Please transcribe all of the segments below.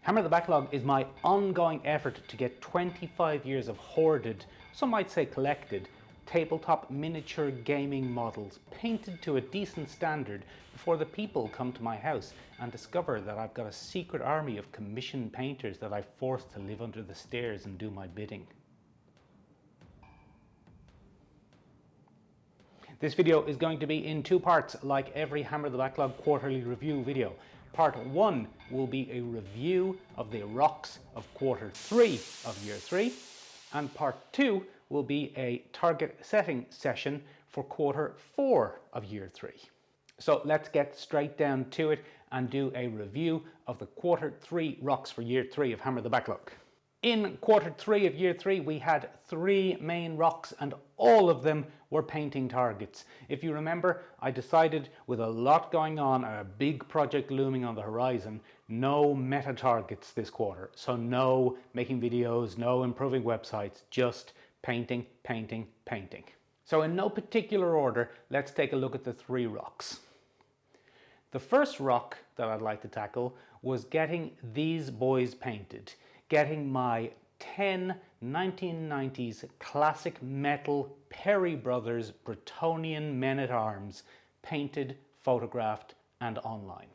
Hammer the Backlog is my ongoing effort to get 25 years of hoarded, some might say collected, tabletop miniature gaming models painted to a decent standard before the people come to my house and discover that I've got a secret army of commissioned painters that I've forced to live under the stairs and do my bidding. This video is going to be in two parts, like every Hammer the Backlog quarterly review video. Part 1 will be a review of the rocks of quarter 3 of year 3, and part 2 will be a target setting session for quarter 4 of year 3. So let's get straight down to it and do a review of the quarter 3 rocks for year 3 of Hammer the Backlog. In quarter 3 of year 3 we had 3 main rocks and all of them were painting targets. If you remember, I decided with a lot going on, a big project looming on the horizon, no meta targets this quarter. So no making videos, no improving websites, just painting, painting, painting. So in no particular order, let's take a look at the 3 rocks. The first rock that I'd like to tackle was getting these boys painted. Getting my 10 1990s classic metal Perry Brothers Bretonnian Men-at-Arms painted, photographed and online.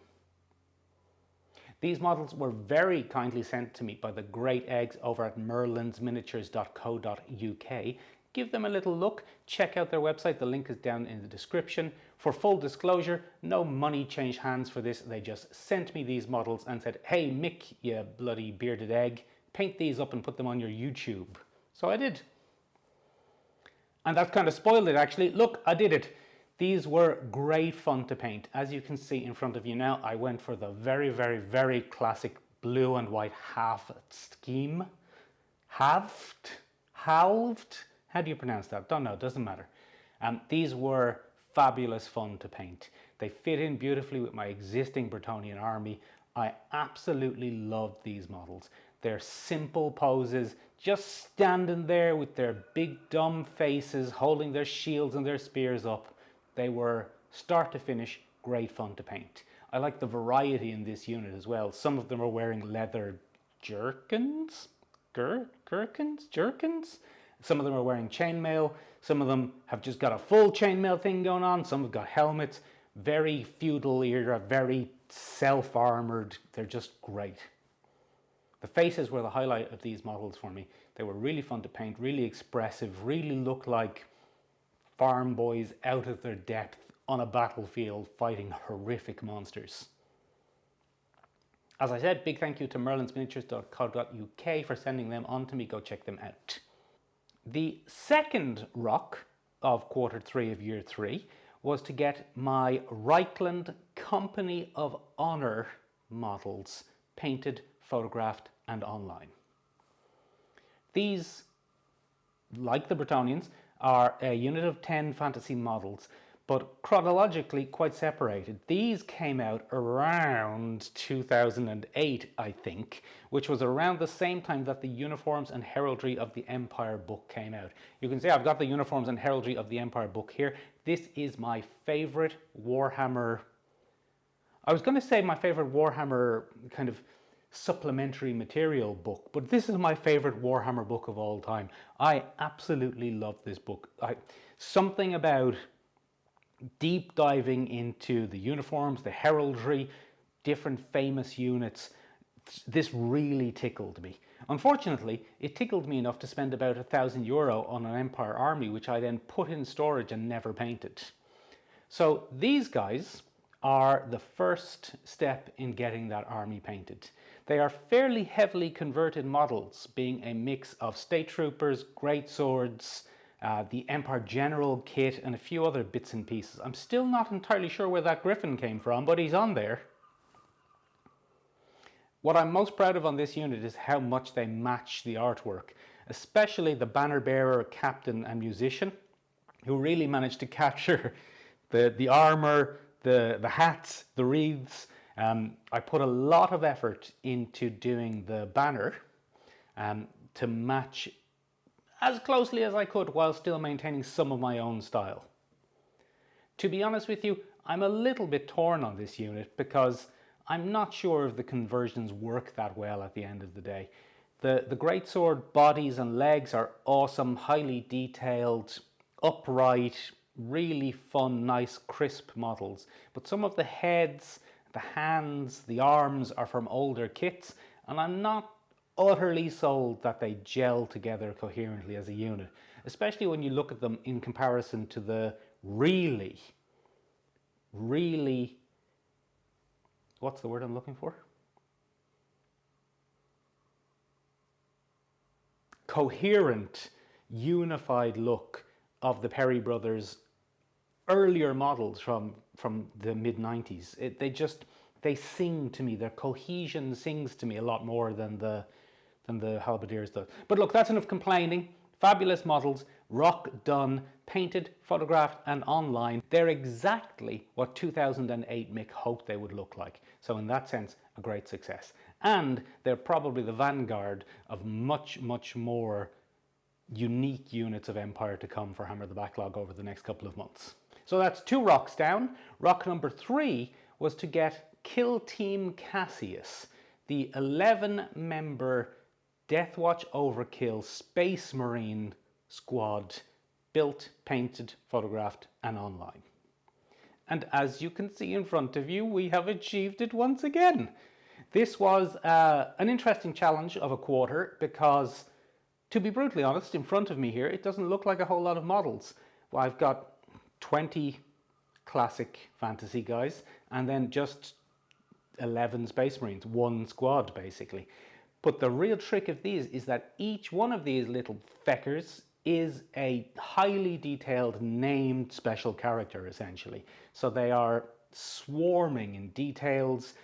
These models were very kindly sent to me by the great eggs over at merlinsminiatures.co.uk. Give them a little look, check out their website, the link is down in the description. For full disclosure, no money changed hands for this, they just sent me these models and said, hey Mick, you bloody bearded egg, paint these up and put them on your YouTube. So I did. And that kind of spoiled it actually. Look, I did it. These were great fun to paint. As you can see in front of you now, I went for the very, very, very classic blue and white half scheme. Halved? How do you pronounce that? Don't know, doesn't matter. These were fabulous fun to paint. They fit in beautifully with my existing Bretonnian army. I absolutely loved these models. Their simple poses, just standing there with their big dumb faces, holding their shields and their spears up. They were, start to finish, great fun to paint. I like the variety in this unit as well. Some of them are wearing leather jerkins? Jerkins? Some of them are wearing chainmail. Some of them have just got a full chainmail thing going on. Some have got helmets. Very feudal era, very self-armored. They're just great. The faces were the highlight of these models for me. They were really fun to paint, really expressive, really look like farm boys out of their depth on a battlefield fighting horrific monsters. As I said, big thank you to merlinsminiatures.co.uk for sending them on to me. Go check them out. The second rock of quarter 3 of year 3 was to get my Reichland Company of Honor models painted, photographed and online. These, like the Bretonnians, are a unit of 10 fantasy models, but chronologically quite separated. These came out around 2008, I think, which was around the same time that the Uniforms and Heraldry of the Empire book came out. You can see I've got the Uniforms and Heraldry of the Empire book here. This is my favorite Warhammer, I was going to say my favorite Warhammer kind of supplementary material book, but this is my favorite Warhammer book of all time. I absolutely love this book. Something about deep diving into the uniforms, the heraldry, different famous units, this really tickled me. Unfortunately, it tickled me enough to spend about €1,000 on an Empire army, which I then put in storage and never painted. So these guys are the first step in getting that army painted. They are fairly heavily converted models, being a mix of state troopers, great swords, the Empire General kit and a few other bits and pieces. I'm still not entirely sure where that Griffin came from, but he's on there. What I'm most proud of on this unit is how much they match the artwork, especially the banner bearer, captain and musician, who really managed to capture the armor, the hats, the wreaths. I put a lot of effort into doing the banner to match as closely as I could while still maintaining some of my own style. To be honest with you, I'm a little bit torn on this unit because I'm not sure if the conversions work that well at the end of the day. The greatsword bodies and legs are awesome, highly detailed, upright, really fun, nice, crisp models. But some of the heads, the hands, the arms are from older kits, and I'm not utterly sold that they gel together coherently as a unit, especially when you look at them in comparison to the really, what's the word I'm looking for? Coherent, unified look of the Perry brothers' earlier models from the mid-90s. They sing to me. Their cohesion sings to me a lot more than the halberdiers does. But look, that's enough complaining. Fabulous models, rock done, painted, photographed, and online. They're exactly what 2008 Mick hoped they would look like. So in that sense, a great success. And they're probably the vanguard of much, much more unique units of Empire to come for Hammer the Backlog over the next couple of months. So that's 2 rocks down. Rock number 3 was to get Kill Team Cassius, the 11-member Deathwatch Overkill Space Marine squad, built, painted, photographed, and online. And as you can see in front of you, we have achieved it once again. This was an interesting challenge of a quarter because, to be brutally honest, in front of me here, it doesn't look like a whole lot of models. Well, I've got 20 classic fantasy guys and then just 11 Space Marines, 1 squad basically. But the real trick of these is that each one of these little feckers is a highly detailed named special character essentially. So they are swarming in details.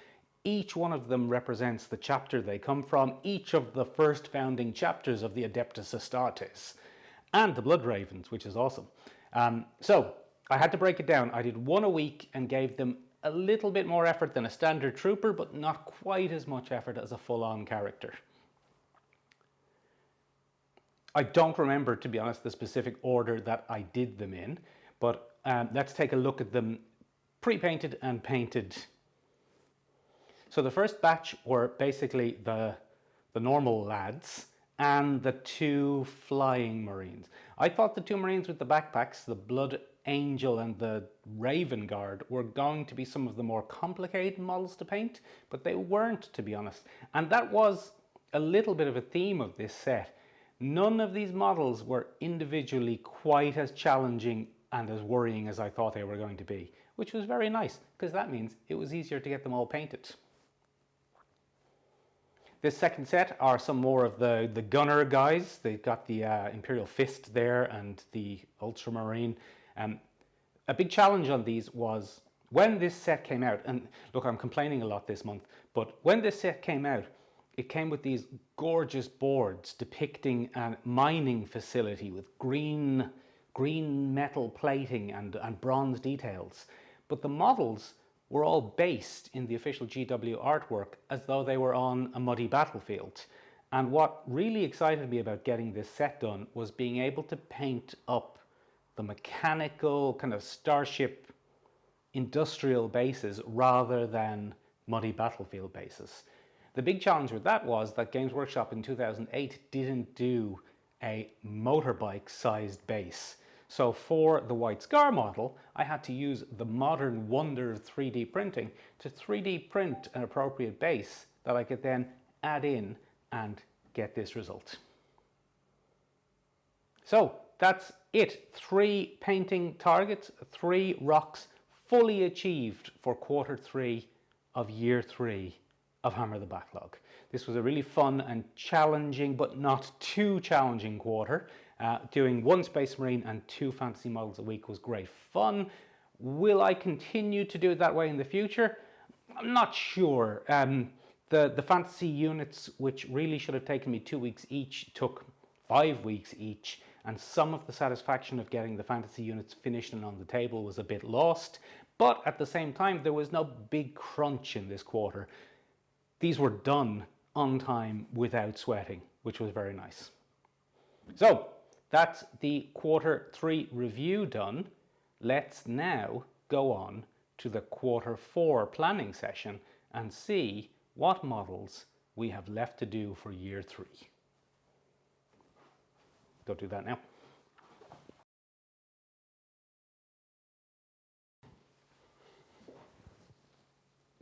Each one of them represents the chapter they come from, each of the first founding chapters of the Adeptus Astartes, and the Blood Ravens, which is awesome. So I had to break it down. I did 1 a week and gave them a little bit more effort than a standard trooper, but not quite as much effort as a full-on character. I don't remember, to be honest, the specific order that I did them in, but let's take a look at them pre-painted and painted. So the first batch were basically the normal lads and the 2 flying Marines. I thought the 2 Marines with the backpacks, the Blood Angel and the Raven Guard, were going to be some of the more complicated models to paint, but they weren't, to be honest. And that was a little bit of a theme of this set. None of these models were individually quite as challenging and as worrying as I thought they were going to be, which was very nice, because that means it was easier to get them all painted. This second set are some more of the gunner guys. They've got the Imperial Fist there and the Ultramarine. A big challenge on these was when this set came out, and look, I'm complaining a lot this month, but when this set came out, it came with these gorgeous boards depicting a mining facility with green metal plating and bronze details. But the models were all based in the official GW artwork as though they were on a muddy battlefield. And what really excited me about getting this set done was being able to paint up the mechanical kind of starship industrial bases rather than muddy battlefield bases. The big challenge with that was that Games Workshop in 2008 didn't do a motorbike sized base. So for the White Scar model, I had to use the modern wonder of 3D printing to 3D print an appropriate base that I could then add in and get this result. So that's it. 3 painting targets, 3 rocks fully achieved for quarter 3 of year 3 of Hammer the Backlog. This was a really fun and challenging, but not too challenging quarter. Doing 1 Space Marine and 2 fantasy models a week was great fun. Will I continue to do it that way in the future? I'm not sure. The fantasy units, which really should have taken me 2 weeks each, took 5 weeks each, and some of the satisfaction of getting the fantasy units finished and on the table was a bit lost. But at the same time, there was no big crunch in this quarter. These were done on time without sweating, which was very nice. So that's the quarter 3 review done. Let's now go on to the quarter 4 planning session and see what models we have left to do for year 3. Go do that now.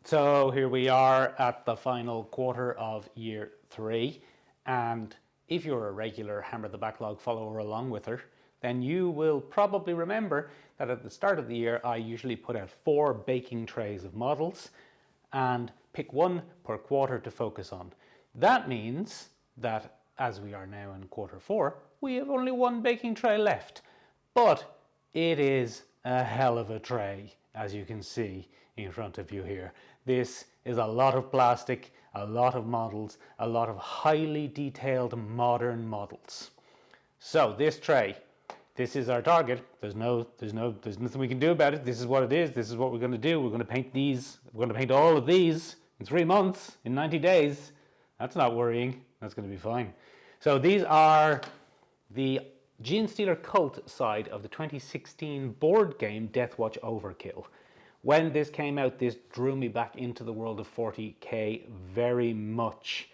So here we are at the final quarter of year 3, and if you're a regular Hammer the Backlog follower along with her, then you will probably remember that at the start of the year I usually put out 4 baking trays of models and pick 1 per quarter to focus on. That means that as we are now in quarter 4, we have only 1 baking tray left, but it is a hell of a tray, as you can see in front of you here. This is a lot of plastic, a lot of models, a lot of highly detailed modern models. So this tray, this is our target. There's nothing we can do about it. This is what it is. This is what we're going to do. We're going to paint these. We're going to paint all of these in 3 months, in 90 days. That's not worrying. That's going to be fine. So these are the Genestealer Cult side of the 2016 board game Deathwatch Overkill. When this came out, this drew me back into the world of 40k very much,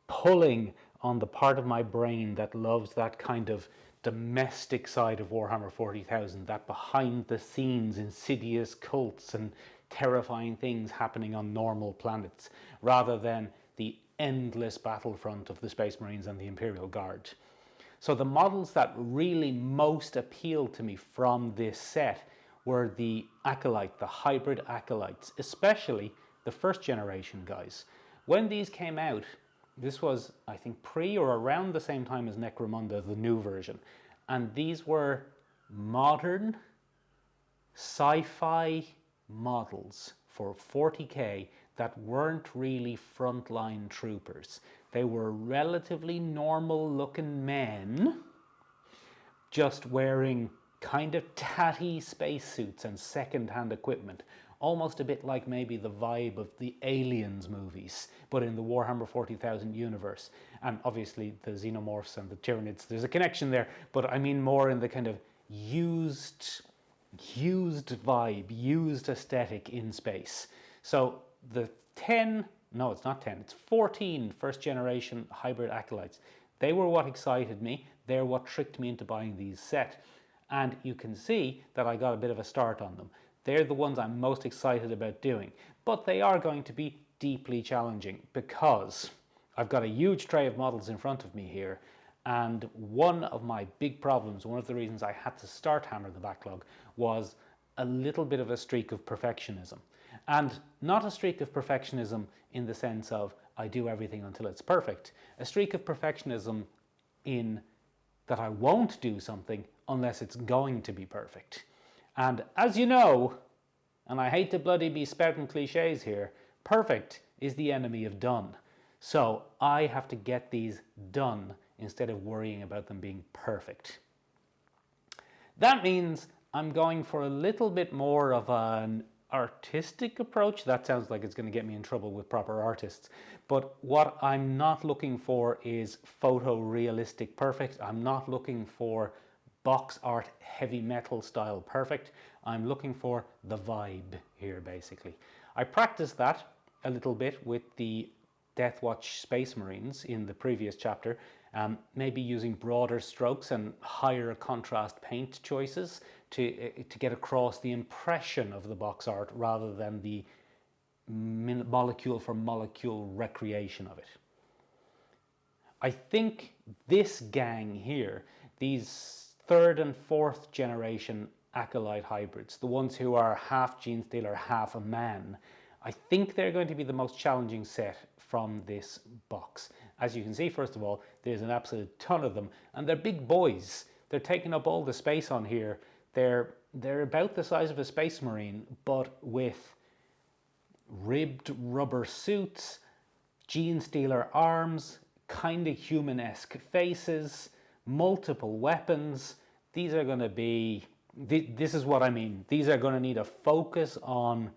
pulling on the part of my brain that loves that kind of domestic side of Warhammer 40,000, that behind the scenes insidious cults and terrifying things happening on normal planets, rather than the endless battlefront of the Space Marines and the Imperial Guard. So the models that really most appealed to me from this set were the acolyte, the hybrid acolytes, especially the first generation guys. When these came out, this was, I think, pre or around the same time as Necromunda, the new version. And these were modern sci-fi models for 40k that weren't really frontline troopers. They were relatively normal looking men, just wearing kind of tatty spacesuits and second-hand equipment, almost a bit like maybe the vibe of the Aliens movies, but in the Warhammer 40,000 universe. And obviously the Xenomorphs and the Tyranids, there's a connection there, but I mean more in the kind of used vibe, used aesthetic in space. So the 14 first generation hybrid acolytes, they were what excited me. They're what tricked me into buying these set. And you can see that I got a bit of a start on them. They're the ones I'm most excited about doing, but they are going to be deeply challenging because I've got a huge tray of models in front of me here, and one of my big problems, one of the reasons I had to start Hammer the Backlog, was a little bit of a streak of perfectionism. And not a streak of perfectionism in the sense of I do everything until it's perfect, a streak of perfectionism in that I won't do something unless it's going to be perfect. And as you know, and I hate to bloody be spouting cliches here, perfect is the enemy of done. So I have to get these done instead of worrying about them being perfect. That means I'm going for a little bit more of an artistic approach. That sounds like it's going to get me in trouble with proper artists. But what I'm not looking for is photorealistic perfect. I'm not looking for box art heavy metal style perfect. I'm looking for the vibe here, basically. I practiced that a little bit with the Deathwatch Space Marines in the previous chapter, maybe using broader strokes and higher contrast paint choices to get across the impression of the box art rather than the molecule for molecule recreation of it. I think this gang here, these 3rd and 4th generation acolyte hybrids, the ones who are half Genestealer, half a man, I think they're going to be the most challenging set from this box. As you can see, first of all, there's an absolute ton of them, and they're big boys. They're taking up all the space on here. They're about the size of a Space Marine, but with ribbed rubber suits, Genestealer arms, kind of human-esque faces, multiple weapons. These are going to be, this is what I mean. These are going to need a focus on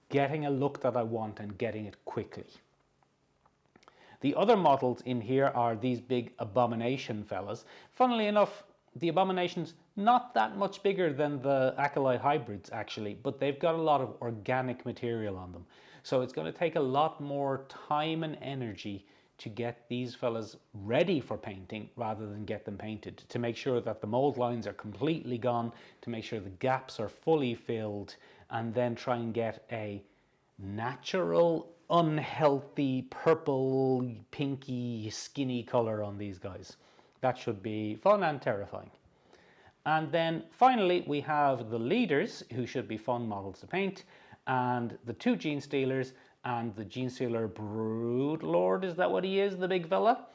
getting a look that I want and getting it quickly. The other models in here are these big abomination fellas. Funnily enough, the abomination's not that much bigger than the acolyte hybrids actually, but they've got a lot of organic material on them. So it's going to take a lot more time and energy to get these fellas ready for painting rather than get them painted, to make sure that the mold lines are completely gone, to make sure the gaps are fully filled, and then try and get a natural, unhealthy, purple, pinky, skinny color on these guys. That should be fun and terrifying. And then finally we have the leaders, who should be fun models to paint, and the two Gene Stealers and the Gene Stealer Broodlord, is that what he is, the big fella?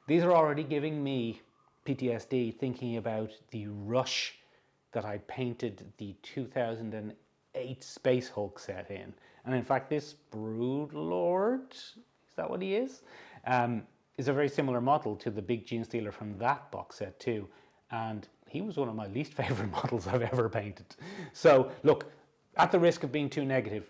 These are already giving me PTSD thinking about the rush that I painted the 2008 Space Hulk set in. And in fact, this Broodlord, is that what he is a very similar model to the big Gene Stealer from that box set too. And he was one of my least favorite models I've ever painted. So look, at the risk of being too negative,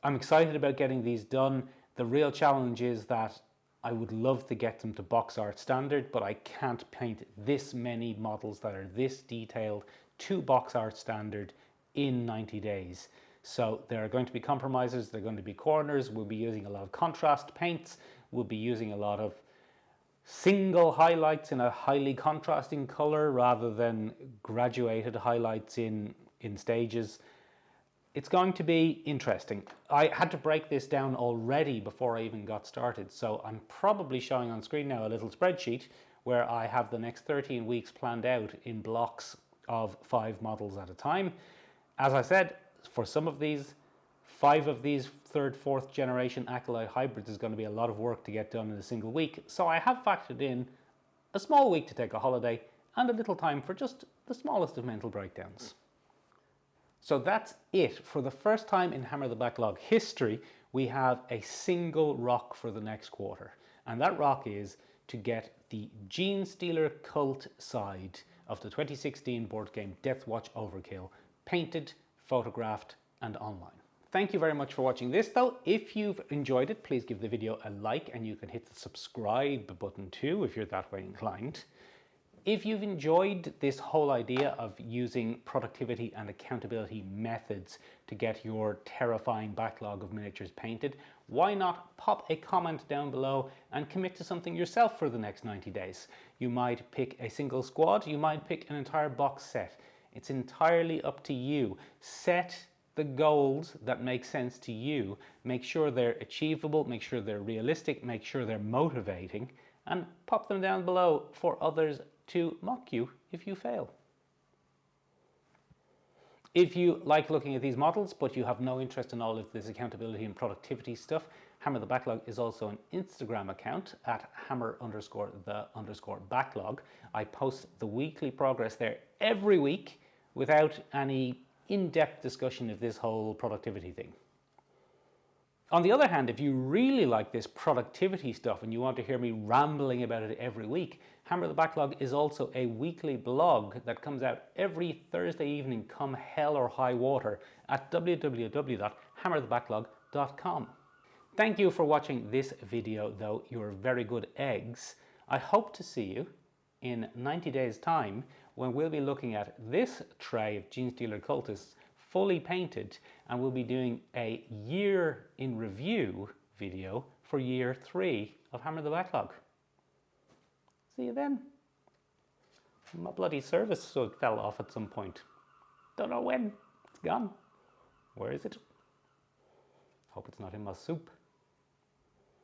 I'm excited about getting these done. The real challenge is that I would love to get them to box art standard, but I can't paint this many models that are this detailed to box art standard in 90 days. So there are going to be compromises, there are going to be corners, we'll be using a lot of contrast paints, we'll be using a lot of single highlights in a highly contrasting color rather than graduated highlights in stages. It's going to be interesting. I had to break this down already before I even got started, so I'm probably showing on screen now a little spreadsheet where I have the next 13 weeks planned out in blocks of 5 models at a time. As I said, for some of these, 5 of these 3rd, 4th generation acolyte hybrids is going to be a lot of work to get done in a single week, so I have factored in a small week to take a holiday and a little time for just the smallest of mental breakdowns. So that's it. For the first time in Hammer the Backlog history, we have a single rock for the next quarter. And that rock is to get the Gene Stealer cult side of the 2016 board game Deathwatch Overkill painted, photographed, and online. Thank you very much for watching this though. If you've enjoyed it, please give the video a like, and you can hit the subscribe button too if you're that way inclined. If you've enjoyed this whole idea of using productivity and accountability methods to get your terrifying backlog of miniatures painted, why not pop a comment down below and commit to something yourself for the next 90 days? You might pick a single squad, you might pick an entire box set. It's entirely up to you. Set the goals that make sense to you. Make sure they're achievable, make sure they're realistic, make sure they're motivating, and pop them down below for others to mock you if you fail. If you like looking at these models but you have no interest in all of this accountability and productivity stuff, Hammer the Backlog is also an Instagram account at hammer_the_backlog. I post the weekly progress there every week without any in-depth discussion of this whole productivity thing. On the other hand, if you really like this productivity stuff and you want to hear me rambling about it every week, Hammer the Backlog is also a weekly blog that comes out every Thursday evening come hell or high water at www.hammerthebacklog.com. Thank you for watching this video though, you're very good eggs. I hope to see you in 90 days time when we'll be looking at this tray of Gene Stealer cultists fully painted, and we'll be doing a year in review video for year 3 of Hammer the Backlog. See you then. My bloody service sword fell off at some point. Don't know when. It's gone. Where is it? Hope it's not in my soup.